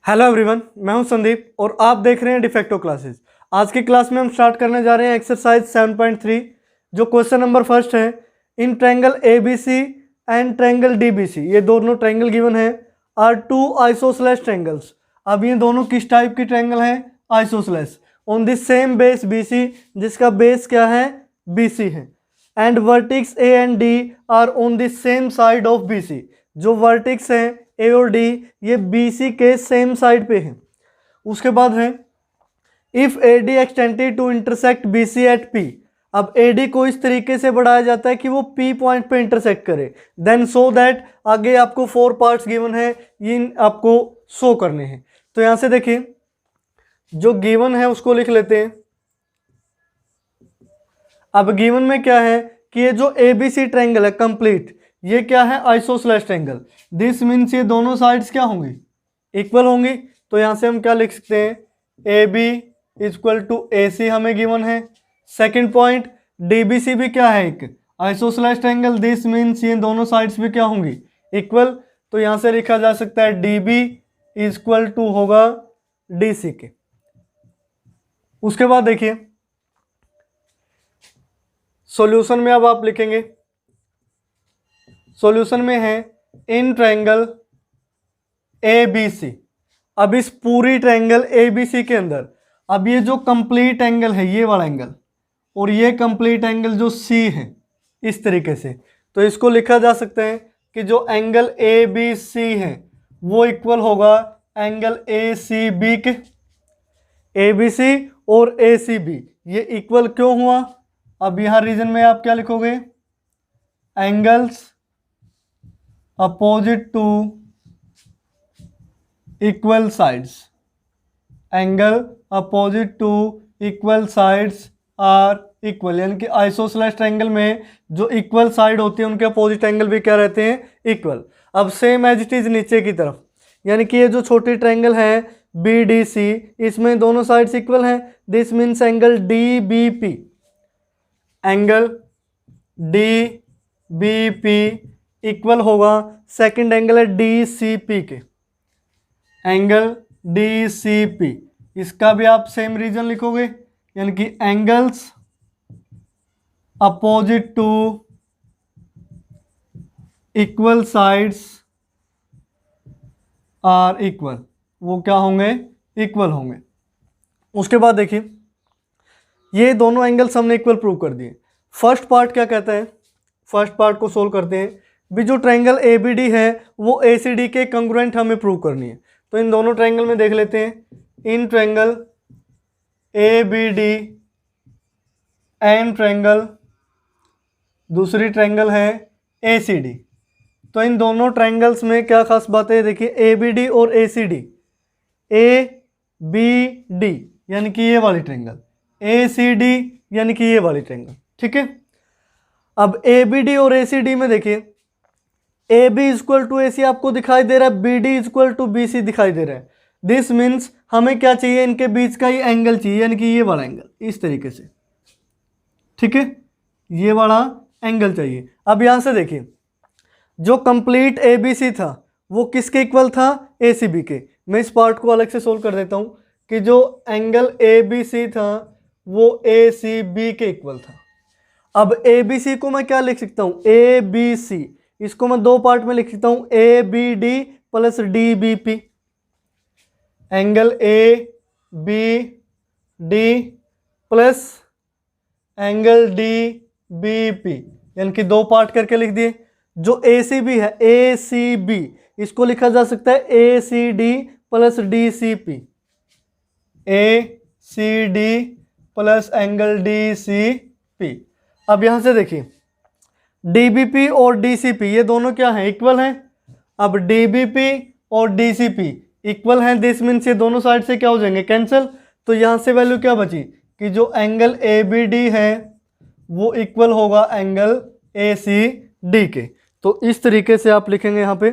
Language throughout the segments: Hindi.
हेलो एवरीवन, मैं हूं संदीप और आप देख रहे हैं डिफेक्टो क्लासेस। आज की क्लास में हम स्टार्ट करने जा रहे हैं एक्सरसाइज 7.3, जो क्वेश्चन नंबर फर्स्ट है। In triangle ABC and triangle DBC, ये दोनों ट्रायंगल गिवन है, आर टू आइसोसेलेस ट्रायंगल्स। अब ये दोनों किस टाइप की ट्रायंगल हैं? Isosceles, on the same base BC, जिसका बेस क्या है? बीसी है। And vertices A and D R on the same side of BC, जो वर्टिक्स हैं ए और डी ये बीसी के सेम साइड पे हैं। उसके बाद है if A D extended to intersect B C at P. अब ए डी को इस तरीके से बढ़ाया जाता है कि वो पी पॉइंट पे इंटरसेक्ट करे, देन सो दैट, आगे आपको 4 पार्ट्स गिवन है, ये आपको शो करने हैं। तो यहां से देखिए, जो गिवन है उसको लिख लेते हैं। अब गिवन में क्या है कि ये जो एबीसी ट्रायंगल है कंप्लीट, ये क्या है? Isosceles triangle. दिस मीन्स ये दोनों साइड्स क्या होंगी? इक्वल होंगी। तो यहां से हम क्या लिख सकते हैं? ए B equal to A C हमें गिवन है। सेकंड पॉइंट, डीबीसी भी क्या है? एक आइसोसेलेस ट्रायंगल। दिस मीन्स ये दोनों साइड्स भी क्या होंगी? इक्वल। तो यहां से लिखा जा सकता है डीबी इक्वल टू होगा डीसी के। उसके बाद देखिए सॉल्यूशन में, अब आप लिखेंगे सॉल्यूशन में है इन ट्रायंगल ए बी सी। अब इस पूरी ट्रायंगल ए बी सी के अंदर, अब ये जो कंप्लीट एंगल है ये वाला एंगल, और ये कंप्लीट एंगल जो सी है इस तरीके से, तो इसको लिखा जा सकता है कि जो एंगल ए बी सी है वो इक्वल होगा एंगल ए सी बी के। ए बी सी और ए सी बी ये इक्वल क्यों हुआ? अब यहां रीजन में आप क्या लिखोगे? Angles opposite to equal sides. Angle opposite to equal sides are equal, यानी कि आइसोसेलेस ट्रायंगल में जो इक्वल साइड होती है उनके अपोजिट एंगल भी क्या रहते हैं? इक्वल। अब सेम एज इट इज नीचे की तरफ, यानी कि ये जो छोटी ट्रायंगल है बी डी सी, इसमें दोनों साइड्स इक्वल हैं। This means angle D B P, angle D B P equal होगा सेकंड एंगल है डी सी पी के। एंगल डी सी पी, इसका भी आप सेम रीजन लिखोगे, यानी कि angles opposite to equal sides are equal, वो क्या होंगे? इक्वल होंगे। उसके बाद देखिए ये दोनों एंगल्स हमने इक्वल प्रूव कर दिए। फर्स्ट पार्ट क्या कहता है? फर्स्ट पार्ट को सोल्व करते हैं। भी जो ट्रायंगल ए बी डी है वो ए सी डी के कंग्रुएंट हमें प्रूव करनी है। तो इन दोनों ट्रायंगल में देख लेते हैं। In triangle A B D and triangle, दूसरी ट्रायंगल है ए सी डी। तो इन दोनों ट्रायंगल्स में क्या खास बात है? देखिए ए बी डी और A C D, A B D यानी कि ये वाली ट्रायंगल, ए सी डी यानी कि ये वाली ट्रायंगल, ठीक है। अब ए बी डी और ए सी डी में देखिए, A B equal to A C आपको दिखाई दे रहा है, B D equal to B C दिखाई दे रहा है। दिस मीन्स हमें क्या चाहिए? इनके बीच का ये एंगल चाहिए, यानी कि ये वाला एंगल इस तरीके से, ठीक है, ये वाला एंगल चाहिए। अब यहां से देखिए जो कंप्लीट ए बी सी था वो किसके इक्वल था? ए सी बी के। मैं इस पार्ट को अलग से सोल्व कर देता हूं कि जो एंगल ए बी सी था वो ए सी बी के इक्वल था। अब ए बी सी को मैं क्या लिख सकता हूं? ए बी सी, इसको मैं दो पार्ट में लिख सकता हूं, A B D plus D B P. Angle A B D plus angle D B P, यानी कि दो पार्ट करके लिख दिए। जो ए सी बी है, ए सी बी, इसको लिखा जा सकता है A C D plus D C P. A C D plus angle D C P. अब यहां से देखिए डीबीपी और डीसीपी ये दोनों क्या हैं? इक्वल हैं। अब डीबीपी और डीसीपी इक्वल हैं, दिस मीन्स ये दोनों साइड से क्या हो जाएंगे? कैंसिल। तो यहां से वैल्यू क्या बची कि जो एंगल ए बी डी है वो इक्वल होगा एंगल ए सी डी के। तो इस तरीके से आप लिखेंगे यहां पे।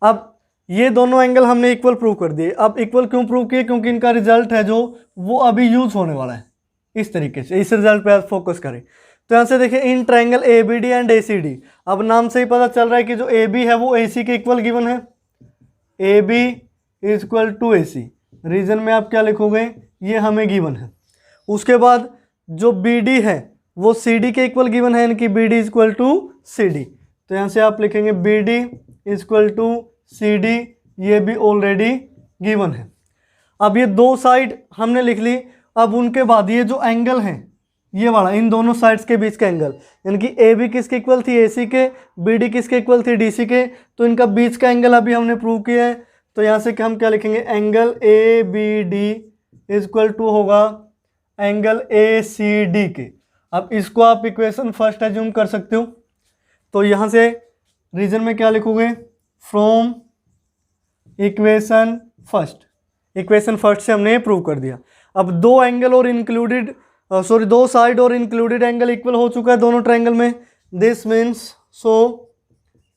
अब ये दोनों एंगल हमने इक्वल प्रूव कर दिए। अब इक्वल क्यों प्रूव किए? क्योंकि इनका रिजल्ट है जो वो अभी यूज होने वाला है। इस तरीके से इस रिजल्ट पे आप फोकस करें। तो यहां से देखिए in triangle A B D and A C D, अब नाम से ही पता चल रहा है कि जो ए बी है वो ए सी के इक्वल गिवन है। A B is equal to AC। Reason में आप क्या लिखोगे, ये हमें गिवन है। उसके बाद जो BD है वो CD के इक्वल गिवन है, यानी कि BD is equal to CD। तो यहाँ से आप लिखेंगे BD is equal to CD, ये भी ऑलरेडी गिवन है। अब ये दो साइड हमने लिख ली। अब उनके बाद ये जो एंगल है ये वाला, इन दोनों साइड्स के बीच का एंगल, यानी कि AB किसके इक्वल थी, AC के, BD किसके इक्वल थी, DC के, तो इनका बीच का एंगल अभी हमने प्रूव किया है। तो यहाँ से हम क्या लिखेंगे, angle ABD is equal to होगा एंगल ACD के। अब इसको आप इक्वेशन फर्स्ट एज्यूम कर सकते हो। तो यहाँ से रीजन में क्या लिखोगे, from equation first. Equation first से हमने ये प्रूव कर दिया। अब दो एंगल और इंक्लूडेड दो साइड और इंक्लूडेड एंगल इक्वल हो चुका है दोनों ट्रायंगल में। This means so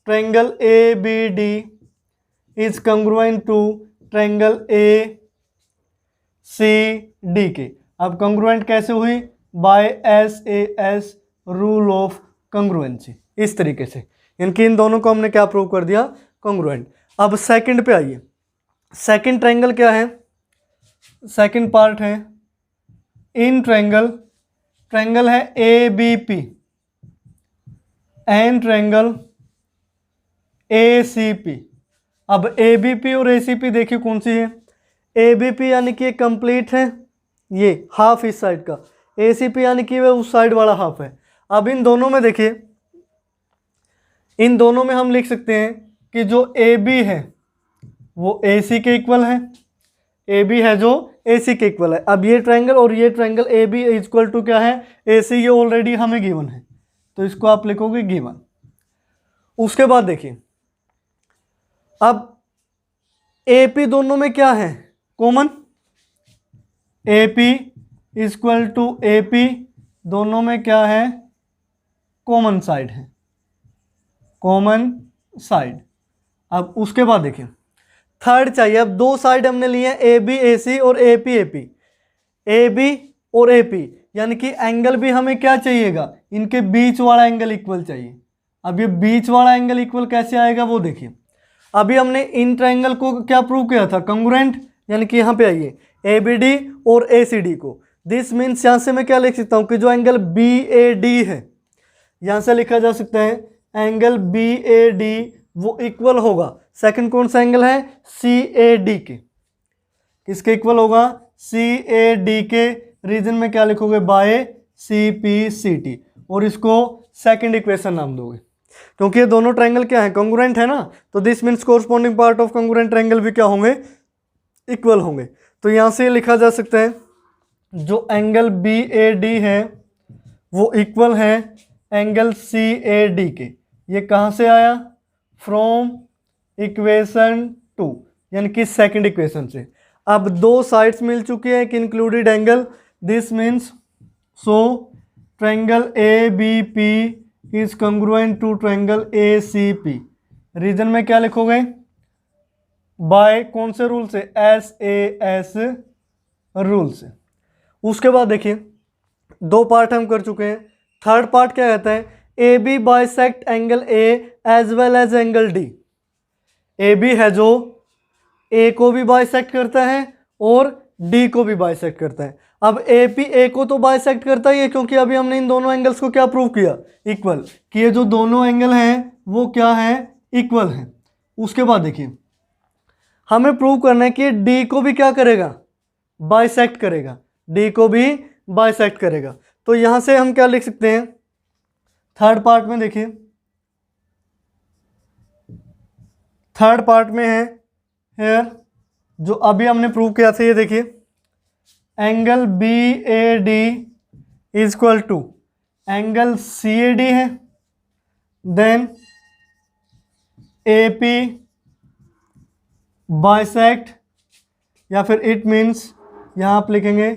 triangle ABD is congruent to triangle ACD के। अब कंग्रुएंट कैसे हुई, by SAS rule of congruency, इस तरीके से। इनकी इन दोनों को हमने क्या प्रूव कर दिया, कंग्रुएंट। अब सेकंड पे आइए। सेकंड ट्रायंगल क्या है, सेकंड पार्ट है इन ट्रायंगल, ट्रायंगल है ABP एंड ट्रायंगल ACP। अब ABP और ACP देखिए कौन सी है, ABP यानी कि कंप्लीट है, ये हाफ इस साइड का, ACP यानी कि वह उस साइड वाला हाफ है। अब इन दोनों में देखिए, इन दोनों में हम लिख सकते हैं कि जो AB है वो AC के इक्वल है, AB है जो AC के इक्वल है। अब ये ट्रायंगल और ये triangle AB is equal to क्या है, AC, ये ऑलरेडी हमें गिवन है, तो इसको आप लिखोगे गिवन। उसके बाद देखिए, अब AP दोनों में क्या है, common, AP is equal to AP, दोनों में क्या है, कॉमन साइड है, कॉमन साइड। अब उसके बाद देखिए थर्ड चाहिए। अब दो साइड हमने लिए हैं AB AC और AP AP, AB और AP, यानी कि एंगल भी हमें क्या चाहिएगा, इनके बीच वाला एंगल इक्वल चाहिए। अब ये बीच वाला एंगल इक्वल कैसे आएगा वो देखिए। अभी हमने इन ट्रायंगल को क्या प्रूव किया था, कंग्रुएंट, यानी कि यहाँ पे आइए ABD और ACD को। दिस मीन्स यहाँ से मैं क्या लिख सकता हूँ कि जो एंगल BAD है, यहाँ से लिखा जा सकता है एंगल BAD वो इक्वल होगा, सेकंड कौन सा एंगल है, CAD के। किसके इक्वल होगा, CAD के। रीजन में क्या लिखोगे, बाय CPCT, और इसको सेकंड इक्वेशन नाम दोगे, क्योंकि ये दोनों ट्रायंगल क्या है, कंग्रुएंट है ना। तो this means corresponding part of congruent triangle भी क्या होंगे, इक्वल होंगे। तो यहाँ से लिखा जा सकता है जो एंगल BAD है वो इक्वल है एंगल CAD के। ये कहाँ से आया, फ्रॉम इक्वेशन 2, यानी कि सेकंड इक्वेशन से। अब दो साइड्स मिल चुकी है कि included angle. This means so triangle ABP is congruent to triangle ACP। Reason में क्या लिखोगे, बाय कौन से रूल से, SAS रूल से। उसके बाद देखिए दो पार्ट हम कर चुके हैं। थर्ड पार्ट क्या कहता है, AB bisect angle A as well as angle D। AB है जो A को भी बाइसेक्ट करता है और D को भी बाइसेक्ट करता है। अब AP A को तो बाइसेक्ट करता ही है, क्योंकि अभी हमने इन दोनों एंगल्स को क्या प्रूव किया, इक्वल, कि ये जो दोनों एंगल हैं वो क्या है, इक्वल हैं। उसके बाद देखिए हमें प्रूव करना है कि D को भी क्या करेगा, बाइसेक्ट करेगा, D को भी बाइसेक्ट करेगा। तो यहां से हम क्या लिख सकते हैं, थर्ड पार्ट में देखिए, थर्ड पार्ट में है हेयर जो अभी हमने प्रूव किया था, ये देखिए angle BAD is equal to angle CAD है, देन AP बाइसेक्ट, या फिर इट मीन्स, यहाँ आप लिखेंगे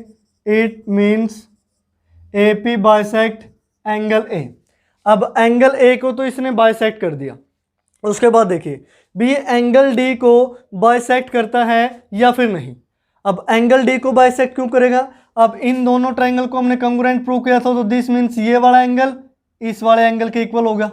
it means AP bisect angle A। अब एंगल A को तो इसने बाइसेक्ट कर दिया। उसके बाद देखिए भी एंगल D को बाइसेक्ट करता है या फिर नहीं। अब एंगल D को बाइसेक्ट क्यों करेगा, अब इन दोनों ट्रायंगल को हमने कंग्रुएंट प्रूव किया था, तो दिस मीन्स ये वाला एंगल इस वाले एंगल के इक्वल हो गया,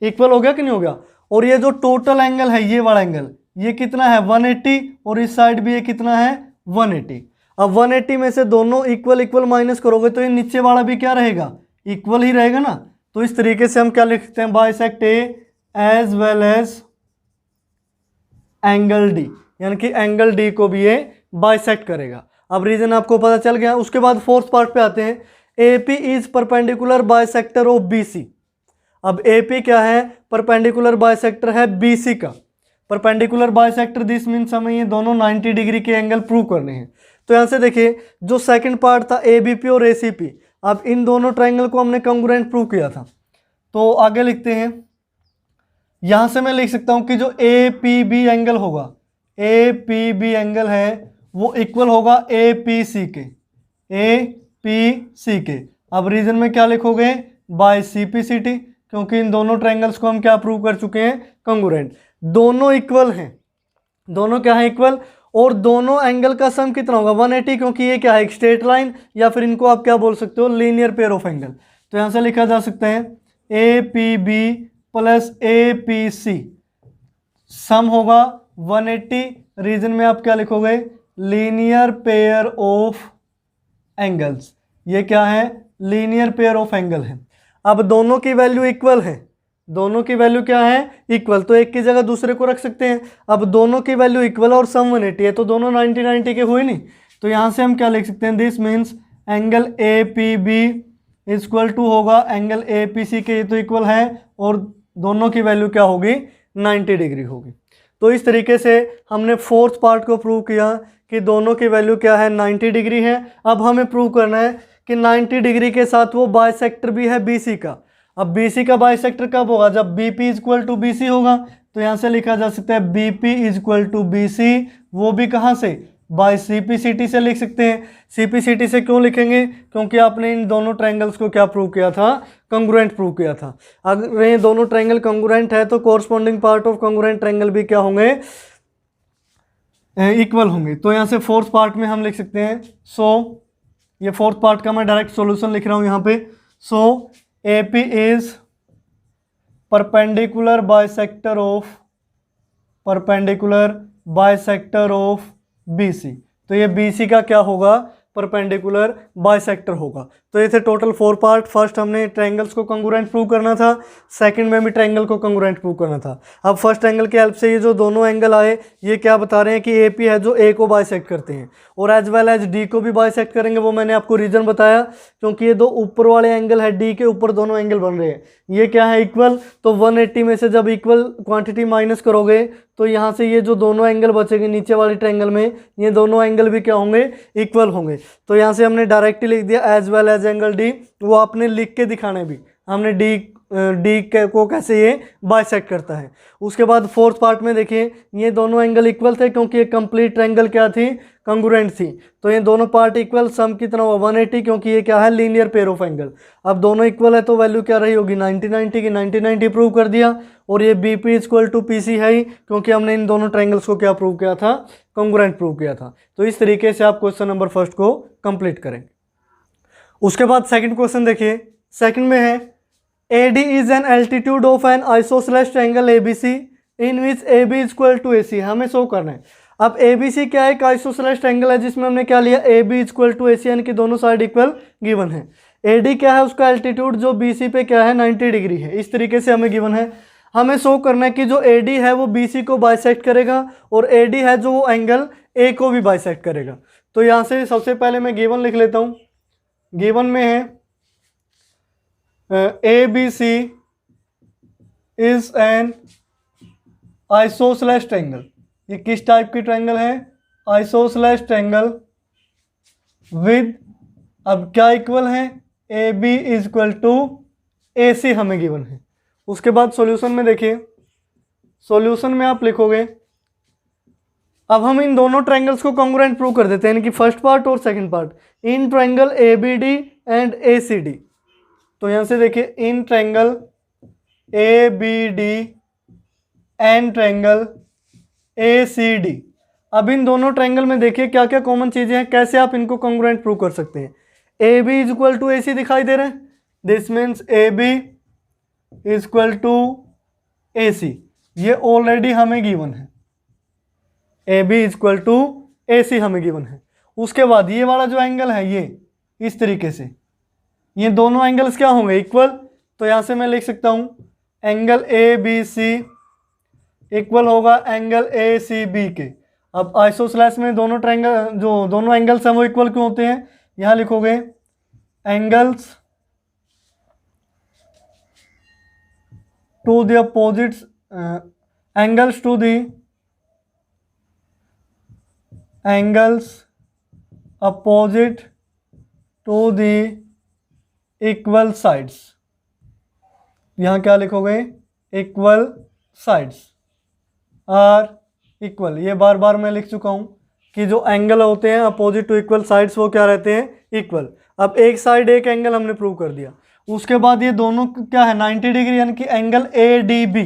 इक्वल हो गया कि नहीं हो गया। और ये जो टोटल एंगल है, ये वाला एंगल, ये कितना है 180 और इस साइड भी ये कितना है 180। अब 180 में से दोनों इक्वल इक्वल माइनस करोगे तो ये नीचे वाला भी क्या रहेगा, इक्वल ही रहेगा ना। तो इस तरीके से हम क्या लिखते हैं, bisect A as well as angle D, यानी कि एंगल डी को भी ये बाइसेक्ट करेगा। अब रीजन आपको पता चल गया। उसके बाद फोर्थ पार्ट पे आते हैं, AP is perpendicular bisector of BC। अब AP क्या है, परपेंडिकुलर बाइसेक्टर है BC का। परपेंडिकुलर बाइसेक्टर दिस मीन्स हमें ये दोनों 90 डिग्री के एंगल प्रूव करने हैं। तो यहाँ से देखिए जो सेकंड पार्ट था ABP और ACP, अब इन दोनों ट्रायंगल को हमने कॉन्ग्रुएंट प्रूव किया था। तो आगे लिखते हैं, यहाँ से मैं लिख सकता हूँ कि जो APB एंगल होगा, APB एंगल है वो इक्वल होगा APC के, APC के। अब रीजन में क्या लिखोगे, बाय CPCT, क्योंकि इन दोनों ट्रायंगल्स को हम क्या प्रूव कर चुके हैं, कॉन्ग्रुएंट। दोनों इक्वल हैं, दोनों क्या है इक्वल, और दोनों एंगल का सम कितना होगा 180, क्योंकि ये क्या है एक स्ट्रेट लाइन, या फिर इनको आप क्या बोल सकते हो, लीनियर पेयर ऑफ एंगल। तो यहाँ से लिखा जा सकता है APB प्लस APC सम होगा 180। रीजन में आप क्या लिखोगे, लीनियर पेयर ऑफ एंगल्स। ये क्या है, लीनियर पेयर ऑफ एंगल है। अब दोनों की वैल्यू इक्वल है, दोनों की वैल्यू क्या है, इक्वल, तो एक की जगह दूसरे को रख सकते हैं। अब दोनों की वैल्यू इक्वल और सम 180 है, तो दोनों 90 के हुए नहीं। तो यहाँ से हम क्या लिख सकते हैं, this means angle APB equal to होगा एंगल APC के, ये तो इक्वल है, और दोनों की वैल्यू क्या होगी 90 डिग्री होगी। तो इस तरीके से हमने फोर्थ पार्ट को प्रूव किया कि दोनों की वैल्यू क्या है 90 डिग्री है। अब हमें प्रूव करना है कि 90 डिग्री के साथ वो बाइसेक्टर भी है BC का। अब BC का बाइसेक्टर कब होगा, जब BP इक्वल टू BC होगा। तो यहाँ से लिखा जा सकता है BP इक्वल टू BC, वो भी कहाँ से, बाय CPCT से लिख सकते हैं। CPCT से क्यों लिखेंगे, क्योंकि आपने इन दोनों ट्रायंगल्स को क्या प्रूव किया था, कॉन्ग्रुएंट प्रूव किया था। अगर ये दोनों ट्रायंगल कॉन्ग्रुएंट है तो corresponding part of congruent triangle भी क्या होंगे, इक्वल होंगे। तो यहाँ से फोर्थ पार्ट में हम लिख सकते हैं, सो ये फोर्थ पार्ट का मैं डायरेक्ट सॉल्यूशन लिख रहा हूँ यहाँ पे। सो AP is perpendicular bisector of BC। तो ये BC का क्या होगा, परपेंडिकुलर बाइसेक्टर होगा। तो ये थे टोटल 4 पार्ट। फर्स्ट हमने ट्रायंगल्स को कॉन्ग्रुएंट प्रूव करना था, सेकंड में भी ट्रायंगल को कॉन्ग्रुएंट प्रूव करना था। अब फर्स्ट एंगल की हेल्प से ये जो दोनों एंगल आए ये क्या बता रहे हैं कि AP है जो A को बाइसेक्ट करते हैं, और एज वेल एज D को भी बाइसेक्ट करेंगे। वो मैंने आपको रीजन बताया, क्योंकि ये दो ऊपर वाले एंगल है D के ऊपर दोनों एंगल बन रहे हैं, ये क्या है इक्वल। तो 180 में से जब इक्वल क्वांटिटी माइनस करोगे तो यहाँ से ये जो दोनों एंगल बचेंगे नीचे वाले ट्रायंगल में, ये दोनों एंगल भी क्या होंगे, इक्वल होंगे। तो यहाँ से हमने डायरेक्टली लिख दिया as well as angle D। वो आपने लिख के दिखाने भी, हमने D को कैसे ये बाइसेक्ट करता है। उसके बाद फोर्थ पार्ट में देखिए ये दोनों एंगल इक्वल थे, क्योंकि ये कंप्लीट ट्रायंगल क्या थी, कॉन्ग्रुएंट थी। तो ये दोनों पार्ट इक्वल, सम कितना हुआ 180, क्योंकि ये क्या है लीनियर पेयर ऑफ एंगल। अब दोनों इक्वल है तो वैल्यू क्या रही होगी 90 की, 90 प्रूव कर दिया। और ये BP इक्वल टू PC है ही, क्योंकि हमने इन दोनों ट्रायंगल्स को क्या प्रूव किया था, कॉन्ग्रुएंट प्रूव किया था। तो इस तरीके से आप क्वेश्चन नंबर फर्स्ट को कंप्लीट करेंगे। उसके बाद सेकंड क्वेश्चन देखिए, सेकंड में है AD is an altitude of an isosceles triangle ABC in which AB equal to AC। हमें शो करना है। अब ABC क्या है, एक आइसोसेलेस ट्रायंगल है जिसमें हमने क्या लिया, AB इक्वल टू AC, यानी कि दोनों साइड इक्वल गिवन है। AD क्या है, उसका एल्टीट्यूड जो BC पे क्या है 90 डिग्री है। इस तरीके से हमें गिवन है। हमें शो करना है कि जो AD है वो BC को बाइसेक्ट करेगा, और AD है जो वो एंगल A को भी बाइसेक्ट करेगा। तो यहाँ से सबसे पहले मैं गिवन लिख लेता हूँ। गिवन में है ABC is an isosceles triangle. ये किस टाइप की ट्रायंगल है, आइसोसेलेस ट्रायंगल विद, अब क्या इक्वल है, AB इक्वल टू AC हमें गिवन है। उसके बाद सॉल्यूशन में देखिए, सॉल्यूशन में आप लिखोगे, अब हम इन दोनों ट्रायंगल्स को कॉन्ग्रुएंट प्रूव कर देते हैं, यानी कि फर्स्ट पार्ट और second part, in triangle ABD and ACD। तो यहां से देखिए in triangle ABD and triangle ACD। अब इन दोनों ट्रायंगल में देखिए क्या क्या कॉमन चीजें हैं, कैसे आप इनको कॉन्ग्रुएंट प्रूव कर सकते हैं। AB इक्वल टू AC दिखाई दे रहे हैं, this means AB equal to AC, ये ऑलरेडी हमें गिवन है। A B equal to A C हमें गिवन है। उसके बाद ये वाला जो एंगल है ये इस तरीके से, ये दोनों एंगल्स क्या होंगे इक्वल, तो यहाँ से मैं लिख सकता हूँ angle A B C equal होगा एंगल ए सी बी के। अब आइसोसेलेस में दोनों ट्रायंगल जो दोनों एंगल्स हैं वो इक्वल क्यों होते हैं, यहाँ लिखोगे angles to the opposites angles to the angles opposite to the equal sides. यहाँ क्या लिखोगे इक्वल साइड्स आर इक्वल। ये बार बार मैं लिख चुका हूँ कि जो एंगल होते हैं अपोजिट टू इक्वल साइड्स वो क्या रहते हैं इक्वल। अब एक साइड एक एंगल हमने प्रूव कर दिया। उसके बाद ये दोनों क्या है 90 डिग्री, यानी कि एंगल ए डी बी।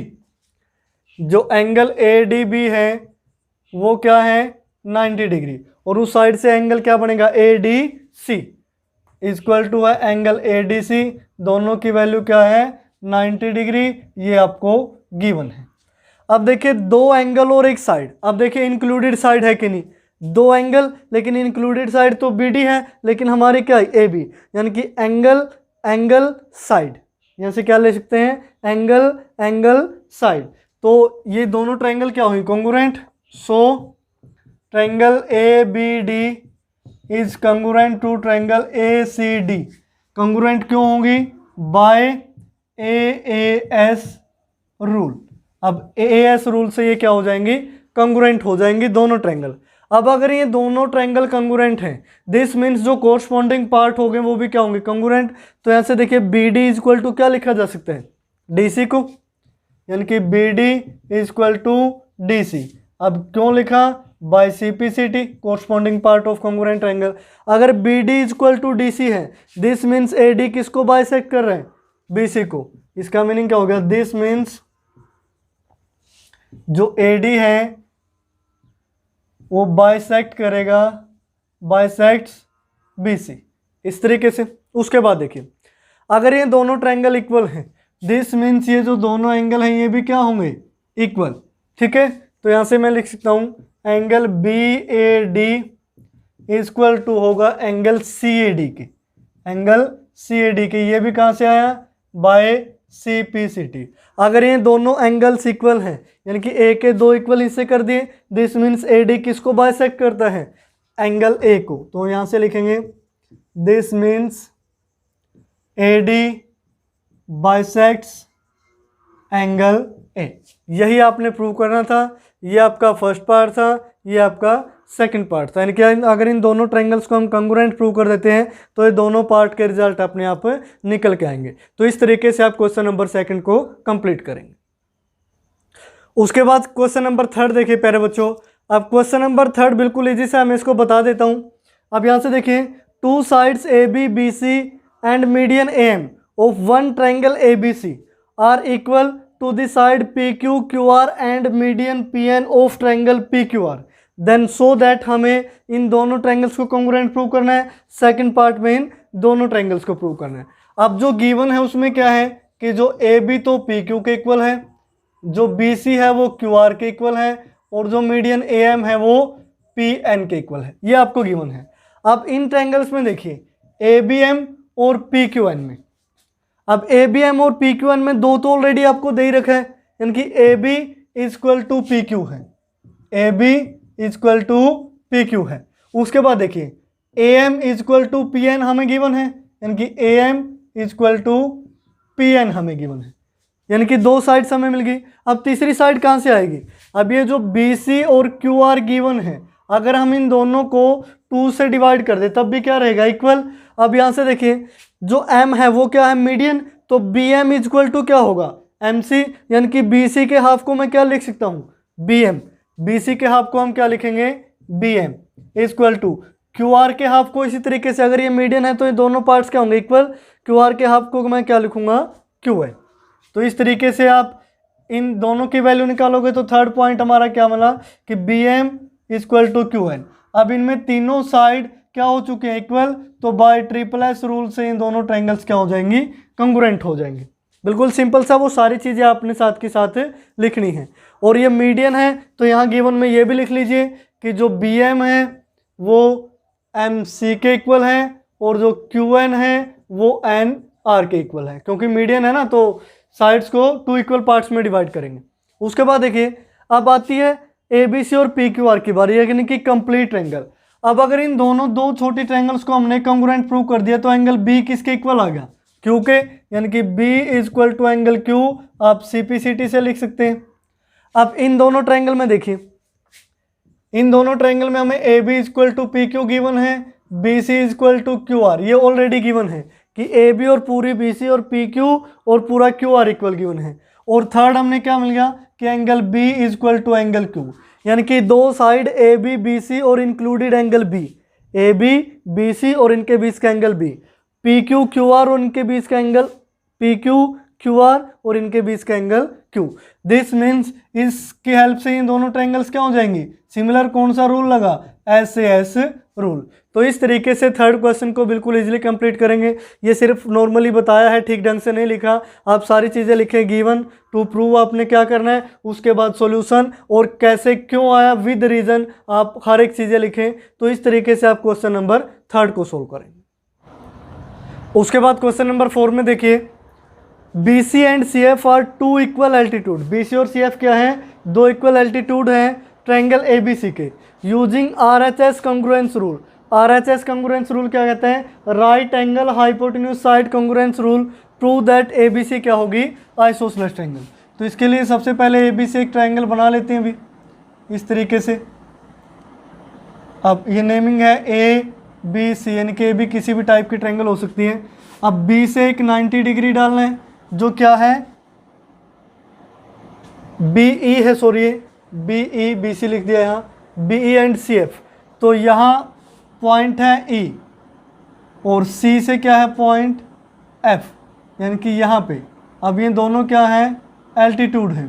जो एंगल ए डी बी है वो क्या है 90 डिग्री, और उस साइड से एंगल क्या बनेगा A D C equal to है एंगल ए डी सी। दोनों की वैल्यू क्या है 90 डिग्री, ये आपको गिवन है। अब देखिए दो एंगल और एक साइड। अब देखिए इंक्लूडेड साइड है कि नहीं, दो एंगल लेकिन इंक्लूडेड साइड तो बी डी है, लेकिन हमारी क्या है ए बी, यानी कि एंगल एंगल साइड। यहाँ से क्या ले सकते हैं एंगल एंगल साइड। तो ये दोनों ट्रायंगल क्या हुई congruent. So triangle A B D is congruent to triangle A C D. Congruent क्यों होंगी, बाय ए एस रूल। अब ए एस रूल से ये क्या हो जाएंगी कॉन्ग्रुएंट हो जाएंगी दोनों ट्रायंगल। अब अगर ये दोनों ट्रायंगल कॉन्ग्रुएंट हैं, दिस मीन्स जो कोरस्पॉन्डिंग पार्ट हो गए वो भी क्या होंगे कॉन्ग्रुएंट। तो यहाँ से देखिए बी डी इक्वल टू क्या लिखा जा सकता है डी सी को, यानी कि B D equal to D C. अब क्यों लिखा by C P C T corresponding part of congruent triangle. अगर B D equal to D C है, दिस मीन्स ए डी किसको बाइसेक्ट कर रहे हैं बी सी को। इसका मीनिंग क्या हो गया, दिस मीन्स जो ए डी है वो बाइसेक्ट करेगा बाइसेक्ट्स बी सी, इस तरीके से। उसके बाद देखिए अगर ये दोनों ट्रायंगल इक्वल हैं, दिस मीन्स ये जो दोनों एंगल हैं ये भी क्या होंगे इक्वल, ठीक है। तो यहाँ से मैं लिख सकता हूँ angle B A D equal to होगा एंगल सी ए डी के, एंगल सी ए डी के। ये भी कहाँ से आया by C P C T. अगर ये दोनों एंगल्स इक्वल हैं, यानी कि ए के दो इक्वल हिस्से कर दिए, दिस मीन्स ए डी किसको बाइसेक्ट करता है एंगल ए को। तो यहाँ से लिखेंगे this means A D bisects angle A. यही आपने प्रूव करना था। ये आपका फर्स्ट पार्ट था, ये आपका सेकंड पार्ट था। यानी कि अगर इन दोनों ट्रायंगल्स को हम कॉन्ग्रुएंट प्रूव कर देते हैं तो ये दोनों पार्ट के रिजल्ट अपने आप निकल के आएंगे। तो इस तरीके से आप क्वेश्चन नंबर सेकंड को कंप्लीट करेंगे। उसके बाद क्वेश्चन नंबर थर्ड देखिए प्यारे बच्चों। अब क्वेश्चन नंबर थर्ड बिल्कुल इजी से मैं इसको बता देता हूँ। अब यहाँ से देखिए two sides A B B C and median A M of one triangle A B C are equal to the side PQ QR and median PN of triangle PQR, then so that हमें इन दोनों ट्रायंगल्स को कॉन्ग्रुएंट प्रूव करना है। सेकंड पार्ट में इन दोनों ट्रायंगल्स को प्रूव करना है। अब जो गिवन है उसमें क्या है कि जो AB तो PQ के इक्वल है, जो BC है वो QR के इक्वल है, और जो मीडियन AM है वो PN के इक्वल है। ये आपको गिवन है। अब इन ट्रायंगल्स में देखिए ABM और PQN में, अब ए बी एम और पी क्यू एन में दो तो ऑलरेडी आपको दे ही रखा है, यानी कि A B equal to P Q है, A B equal to P Q है। उसके बाद देखिए A M equal to P N हमें गिवन है, यानी कि A M equal to P N हमें गिवन है, यानी कि दो साइड्स हमें मिल गई। अब तीसरी साइड कहाँ से आएगी, अब ये जो बी सी और क्यू आर गिवन है, अगर हम इन दोनों को 2 से डिवाइड कर दे तब भी क्या रहेगा इक्वल। अब यहाँ से देखिए जो m है वो क्या है मीडियन, तो बी एम इक्वल टू क्या होगा एम सी, यानी कि बी सी के हाफ को मैं क्या लिख सकता हूँ बी एम, बी सी के हाफ को हम क्या लिखेंगे B M equal to Q R के हाफ को। इसी तरीके से अगर ये मीडियन है तो ये दोनों पार्ट्स क्या होंगे इक्वल, क्यू आर के हाफ को मैं क्या लिखूंगा क्यू है। तो इस तरीके से आप इन दोनों की वैल्यू निकालोगे तो थर्ड पॉइंट हमारा क्या मिला कि B M equal to Q N. अब इनमें तीनों साइड क्या हो चुके हैं इक्वल, तो बाय ट्रिपल एस रूल से इन दोनों ट्रायंगल्स क्या हो जाएंगी कॉन्ग्रुएंट हो जाएंगे। बिल्कुल सिंपल सा, वो सारी चीज़ें आपने साथ के साथ लिखनी है। और ये मीडियन है तो यहाँ गिवन में ये भी लिख लीजिए कि जो बी एम है वो एम सी के इक्वल है और जो क्यू एन है वो एन आर के इक्वल है, क्योंकि मीडियन है ना तो साइड्स को 2 इक्वल पार्ट्स में डिवाइड करेंगे। उसके बाद देखिए अब आती है ए बी सी और पी क्यू आर की बारी, यानी कि कंप्लीट ट्रायंगल। अब अगर इन दोनों दो छोटी ट्रायंगल्स को हमने कॉन्ग्रुएंट प्रूव कर दिया तो एंगल बी किसके इक्वल आ गया, क्यू के, यानी कि B is equal to angle Q, आप सीपीसीटी से लिख सकते हैं। अब इन दोनों ट्रायंगल में देखिए, इन दोनों ट्रायंगल में हमें A B is equal to P Q given है, B C is equal to Q R, ये ऑलरेडी गिवन है कि ए बी और पूरी बी सी और पी क्यू और पूरा क्यू आर इक्वल गिवन है। और थर्ड हमने क्या मिल गया कि angle B is equal to angle Q, यानी कि दो side A B B C और included angle B, A B B C और इनके बीच का angle B, P Q Q R और इनके बीच का angle P Q Q R और इनके बीच का एंगल क्यू। दिस मीन्स इसकी हेल्प से ये दोनों ट्रायंगल्स क्या हो जाएंगी, सिमिलर। कौन सा रूल लगा, एस से एस रूल। तो इस तरीके से थर्ड क्वेश्चन को बिल्कुल इजीली कंप्लीट करेंगे। ये सिर्फ नॉर्मली बताया है, ठीक ढंग से नहीं लिखा। आप सारी चीज़ें लिखें, गिवन टू प्रूव आपने क्या करना है, उसके बाद सॉल्यूशन और कैसे क्यों आया विद रीज़न, आप हर एक चीज़ें लिखें। तो इस तरीके से आप क्वेश्चन नंबर थर्ड को सोल्व करेंगे। उसके बाद क्वेश्चन नंबर 4 में देखिए, B C and C F R 2 equal altitude. B C और सी एफ क्या है, 2 इक्वल एल्टीट्यूड हैं ट्रायंगल ए बी सी के, using R H S congruence rule. R H S congruence rule क्या कहते हैं, right angle hypotenuse side congruence rule. Prove that A B C क्या होगी, आइसोसेलेस ट्रायंगल। तो इसके लिए सबसे पहले ए बी सी एक ट्रायंगल बना लेते हैं अभी इस तरीके से। अब ये नेमिंग है ए बी सी, यानी कि ए बी किसी भी टाइप की ट्रायंगल हो सकती है। अब बी से एक 90 डिग्री डालना है, जो क्या है बी ई है, sorry B E, B C लिख दिया यहाँ, B E and C F. तो यहाँ पॉइंट है ई और सी से क्या है पॉइंट एफ, यानी कि यहाँ पे। अब ये दोनों क्या है, एल्टीट्यूड है,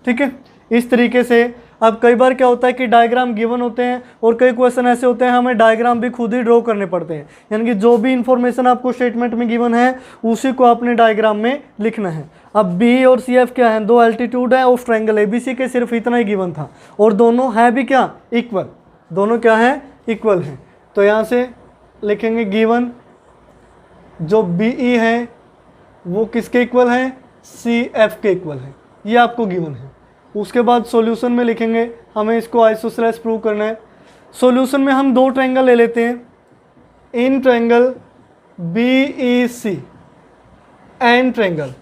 ठीक है। इस तरीके से अब कई बार क्या होता है कि डायग्राम गिवन होते हैं और कई क्वेश्चन ऐसे होते हैं हमें डायग्राम भी खुद ही ड्रॉ करने पड़ते हैं, यानी कि जो भी इंफॉर्मेशन आपको स्टेटमेंट में गिवन है उसी को आपने डायग्राम में लिखना है। अब बी और सी एफ क्या है, दो एल्टीट्यूड है of triangle A B C के, सिर्फ इतना ही गिवन था और दोनों है भी क्या, इक्वल। दोनों क्या है, इक्वल हैं। तो यहाँ से लिखेंगे गिवन जो बी ई है वो किसके इक्वल है, सी एफ के इक्वल है, ये आपको गिवन है। उसके बाद सॉल्यूशन में लिखेंगे, हमें इसको आइसोसेलेस प्रूव करना है। सॉल्यूशन में हम दो ट्रायंगल ले लेते हैं, in triangle B E C and triangle.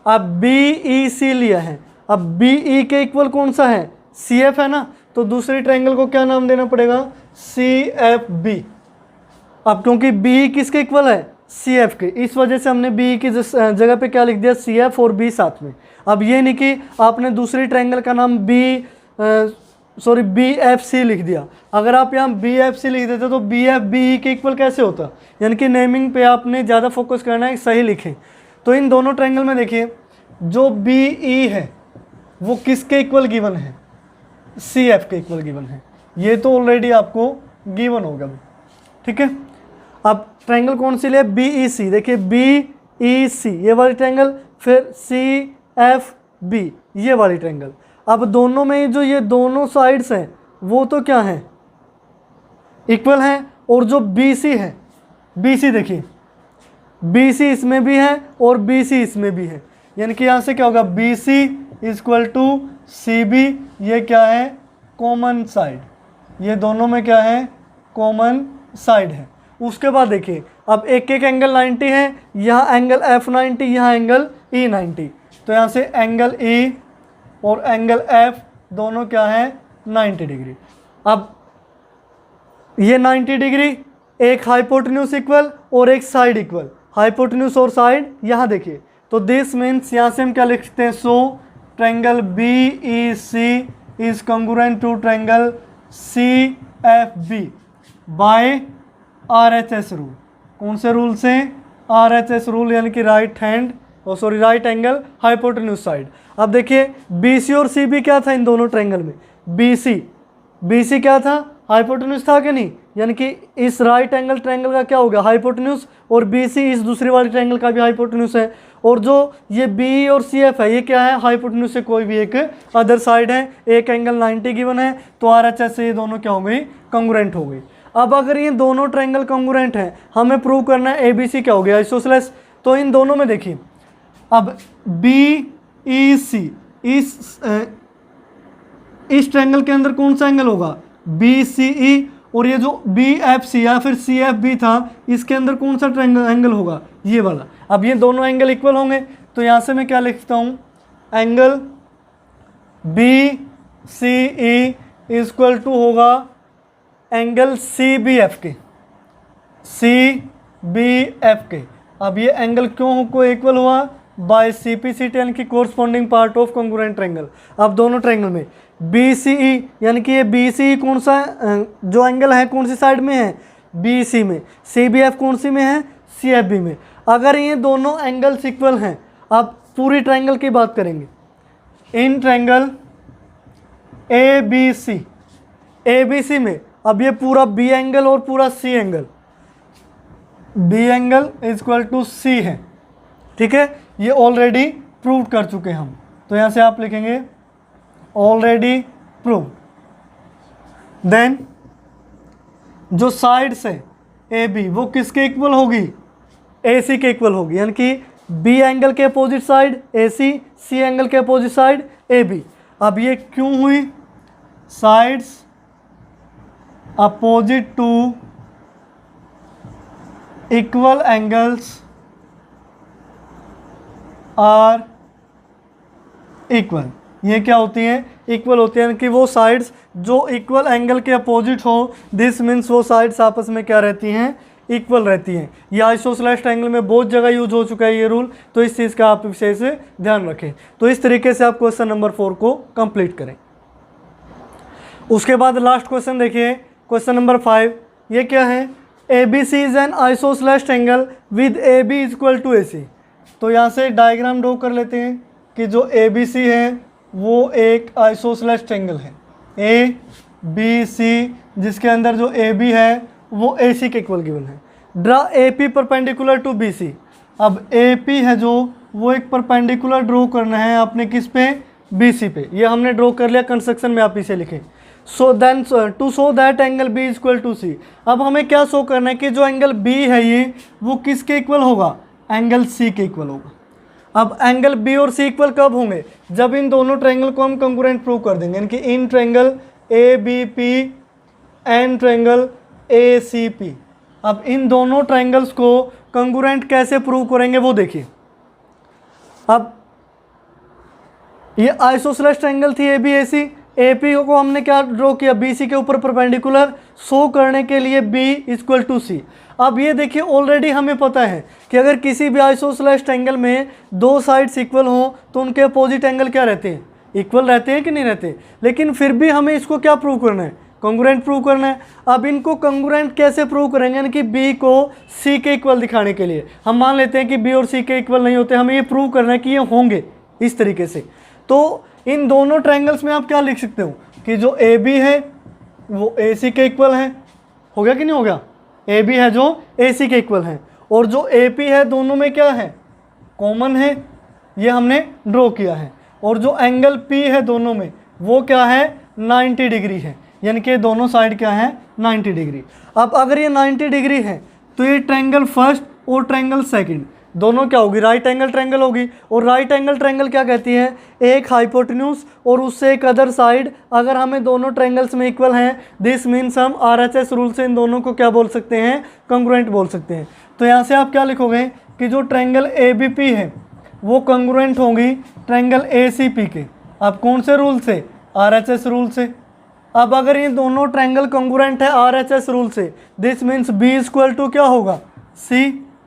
अब बी ई सी लिया है, अब बी ई के इक्वल कौन सा है, सी एफ है ना, तो दूसरी ट्रायंगल को क्या नाम देना पड़ेगा, सी एफ बी। अब क्योंकि बी किसके इक्वल है, सी एफ के, इस वजह से हमने बी की जगह पे क्या लिख दिया, सी एफ और बी साथ में। अब ये नहीं कि आपने दूसरी ट्रायंगल का नाम बी एफ सी लिख दिया। अगर आप यहाँ बी एफ सी लिख देते तो बी एफ बी के इक्वल कैसे होता, यानी कि नेमिंग पे आपने ज़्यादा फोकस करना है, सही लिखें। तो इन दोनों ट्रायंगल में देखिए जो बी ई है वो किसके इक्वल गिवन है, सी एफ के इक्वल गिवन है। ये तो ऑलरेडी आपको गिवन होगा, ठीक है। अब ट्रायंगल कौन सी ले, बी ई सी, देखिए बी ई सी ये वाली ट्रायंगल, फिर सी एफ बी ये वाली ट्रायंगल। अब दोनों में जो ये दोनों साइड्स हैं वो तो क्या हैं, इक्वल हैं। और जो बी सी है, बी सी देखिए बी सी इसमें भी है और बी सी इसमें भी है, यानी कि यहाँ से क्या होगा, B C equal to C B, ये क्या है, कॉमन साइड, ये दोनों में क्या है, कॉमन साइड है। उसके बाद देखिए अब एक एक एंगल 90 है, यहाँ एंगल एफ 90, यहाँ एंगल ई 90। तो यहाँ से एंगल ई और एंगल एफ दोनों क्या है, 90 डिग्री। अब ये 90 डिग्री, एक हाइपोटेन्यूज इक्वल और एक साइड इक्वल, हाइपोटेन्यूज और साइड यहाँ देखिए। तो दिस मीन्स यहाँ से हम क्या लिखते हैं, so triangle B E C is congruent to triangle C F B by R H S rule. कौन से रूल से, आर एच एस रूल, यानी कि राइट एंगल हाइपोटेन्यूज साइड। अब देखिए बी सी और सी बी क्या था इन दोनों ट्रायंगल में, बी सी क्या था, हाइपोटेन्यूज था कि नहीं, यानी कि इस राइट एंगल ट्रायंगल का क्या हो गया हाइपोटेन्यूज, और बी सी इस दूसरी वाली ट्रायंगल का भी हाइपोटेन्यूज है, और जो ये बी और सी एफ है ये क्या है हाइपोटेन्यूज से कोई भी एक अदर साइड है, एक एंगल 90 गिवन है, तो आर एच एस से ये दोनों क्या हो गई कंग्रुएंट हो गई। अब अगर ये दोनों ट्रायंगल कंग्रुएंट हैं, हमें प्रूव करना है ए बी सी क्या हो गया आइसोसेलेस। तो इन दोनों में देखिए, अब बी ई सी इस ट्रायंगल के अंदर कौन सा एंगल होगा बी सी ई, और ये जो बी एफ सी या फिर सी एफ बी था इसके अंदर कौन सा ट्रायंगल एंगल होगा ये वाला। अब ये दोनों एंगल इक्वल होंगे, तो यहाँ से मैं क्या लिखता हूँ angle B C E equal to होगा एंगल सी बी एफ के, सी बी एफ के। अब ये एंगल क्यों को इक्वल हुआ by C P C T यानी कि corresponding part of congruent triangle. अब दोनों ट्रायंगल में बी सी ई यानी कि ये बी सी ई कौन सा जो एंगल है कौन सी साइड में है बी सी में, सी बी एफ कौन सी में है सी एफ बी में। अगर ये दोनों एंगल्स इक्वल हैं, अब पूरी ट्रायंगल की बात करेंगे, इन ट्रायंगल ए बी सी में अब ये पूरा बी एंगल और पूरा C angle, B angle equal to C है, ठीक है, ये ऑलरेडी प्रूव कर चुके हम। तो यहाँ से आप लिखेंगे ऑलरेडी प्रूव। देन जो साइड्स है ए बी वो किसके इक्वल होगी ए सी के इक्वल होगी, यानी कि बी एंगल के opposite side A C angle के अपोजिट साइड ए बी। अब ये क्यों हुई sides opposite to equal angles are equal, ये क्या होती हैं इक्वल होती हैं, कि वो साइड्स जो इक्वल एंगल के अपोजिट हो, दिस मीन्स वो साइड्स आपस में क्या रहती हैं इक्वल रहती हैं। ये आइसोसेलेस ट्रायंगल में बहुत जगह यूज हो चुका है ये रूल, तो इस चीज़ का आप विशेष ध्यान रखें। तो इस तरीके से आप क्वेश्चन नंबर 4 को कंप्लीट करें। उसके बाद लास्ट क्वेश्चन देखिए, क्वेश्चन नंबर 5, ये क्या है A B C is an isosceles triangle with A B equal to A C. तो यहाँ से डायग्राम ड्रॉ कर लेते हैं कि जो ए बी सी है वो एक आइसोसेलेस ट्रायंगल है ए बी सी, जिसके अंदर जो ए बी है वो ए सी के इक्वल गिवन है। Draw A P perpendicular to B C. अब ए पी है जो वो एक परपेंडिकुलर ड्रॉ करना है आपने किस पे बी सी पे, ये हमने ड्रॉ कर लिया कंस्ट्रक्शन में, आप इसे लिखें। So then to show that angle B equal to C. अब हमें क्या शो करना है कि जो एंगल बी है ये वो किसके इक्वल होगा एंगल सी के इक्वल होगा। अब एंगल बी और सी इक्वल कब होंगे जब इन दोनों ट्रायंगल को हम कंग्रुएंट प्रूव कर देंगे, यानी कि in triangle A B P and triangle A C P. अब इन दोनों ट्रायंगल्स को कंग्रुएंट कैसे प्रूव करेंगे वो देखिए। अब ये आइसोसेलेस ट्रायंगल थी A B A C, A P को हमने क्या ड्रॉ किया बी सी के ऊपर परपेंडिकुलर शो करने के लिए बी इक्वल टू सी। अब ये देखिए ऑलरेडी हमें पता है कि अगर किसी भी आइसोसेलेस ट्रायंगल में दो साइड्स इक्वल हों तो उनके अपोजिट एंगल क्या रहते हैं इक्वल रहते हैं कि नहीं रहते, लेकिन फिर भी हमें इसको क्या प्रूव करना है कंग्रुएंट प्रूव करना है। अब इनको कंग्रुएंट कैसे प्रूव करेंगे, यानी कि बी को सी के इक्वल दिखाने के लिए हम मान लेते हैं कि बी और सी के इक्वल नहीं होते, हमें ये प्रूव करना है कि ये होंगे इस तरीके से। तो इन दोनों ट्रायंगल्स में आप क्या लिख सकते हो कि जो ए बी है वो ए सी के इक्वल है, हो गया कि नहीं हो गया, ए बी है जो ए सी के इक्वल है, और जो ए पी है दोनों में क्या है कॉमन है, ये हमने ड्रॉ किया है, और जो एंगल पी है दोनों में वो क्या है 90 डिग्री है, यानी कि दोनों साइड क्या है 90 डिग्री। अब अगर ये 90 डिग्री है तो ये ट्रायंगल फर्स्ट और ट्रायंगल सेकंड दोनों क्या होगी राइट एंगल ट्रायंगल होगी, और राइट एंगल ट्रायंगल क्या कहती है एक हाइपोटेन्यूज और उससे एक अदर साइड अगर हमें दोनों ट्रायंगल्स में इक्वल हैं, दिस मीन्स हम RHS रूल से इन दोनों को क्या बोल सकते हैं कंग्रुएंट बोल सकते हैं। तो यहाँ से आप क्या लिखोगे कि जो ट्रायंगल ABP है वो कंग्रुएंट होंगी ट्रायंगल ACP के। अब कौन से रूल से RHS रूल से। अब अगर ये दोनों ट्रायंगल कंग्रुएंट है RHS रूल से, this means B equal to क्या होगा C,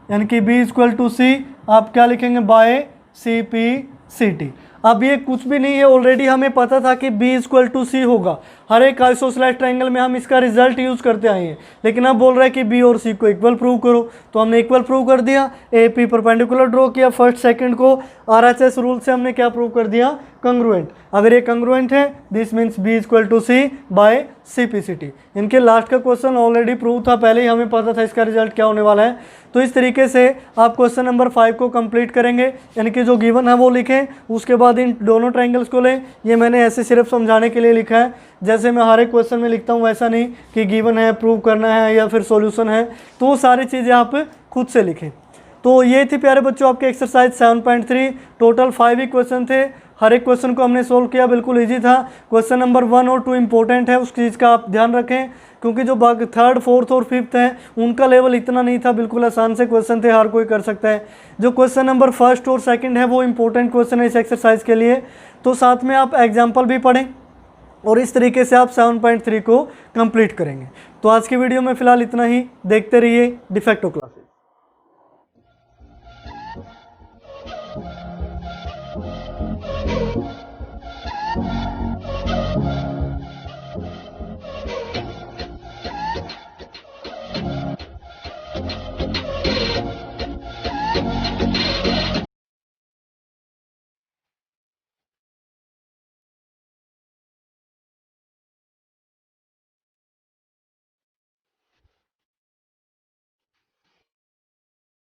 यानी कि B इक्वल टू C आप क्या लिखेंगे बाय CP CT। अब ये कुछ भी नहीं है, ऑलरेडी हमें पता था कि B इक्वल टू सी होगा। हर एक आइसोसेलेस ट्रायंगल में हम इसका रिजल्ट यूज़ करते आए हैं, लेकिन अब बोल रहा है कि B और C को इक्वल प्रूव करो, तो हमने इक्वल प्रूव कर दिया। AP परपेंडिकुलर ड्रॉ किया, फर्स्ट सेकंड को RHS रूल से हमने क्या प्रूव कर दिया, कंग्रुएंट। अगर ये कंग्रुएंट है this means B equal to C by CPCT। इनके लास्ट का क्वेश्चन ऑलरेडी प्रूव था, पहले ही हमें पता था इसका रिजल्ट क्या होने वाला है। तो इस तरीके से आप क्वेश्चन नंबर 5 को कंप्लीट करेंगे, यानी कि जो गिवन है वो लिखें, उसके बाद इन दोनों ट्रायंगल्स को लें। ये मैंने ऐसे सिर्फ समझाने के लिए लिखा है, जैसे मैं हर एक क्वेश्चन में लिखता हूँ वैसा नहीं कि गिवन है, प्रूव करना है या फिर सॉल्यूशन है, तो वो सारी चीज़ें आप खुद से लिखें। तो ये थी प्यारे बच्चों आपके एक्सरसाइज 7.3। टोटल 5 ही क्वेश्चन थे, हर एक क्वेश्चन को हमने सोल्व किया, बिल्कुल इजी था। क्वेश्चन नंबर 1 और 2 इंपॉर्टेंट है, उस चीज़ का आप ध्यान रखें, क्योंकि जो बाकी 3rd, 4th और 5th हैं उनका लेवल इतना नहीं था, बिल्कुल आसान से क्वेश्चन थे, हर कोई कर सकता है। जो क्वेश्चन नंबर 1st और 2nd है वो इंपॉर्टेंट क्वेश्चन है इस एक्सरसाइज के लिए, तो साथ में आप एग्जाम्पल भी पढ़ें और इस तरीके से आप 7.3 को कंप्लीट करेंगे। तो आज की वीडियो में फ़िलहाल इतना ही, देखते रहिए डिफेक्टो क्लास।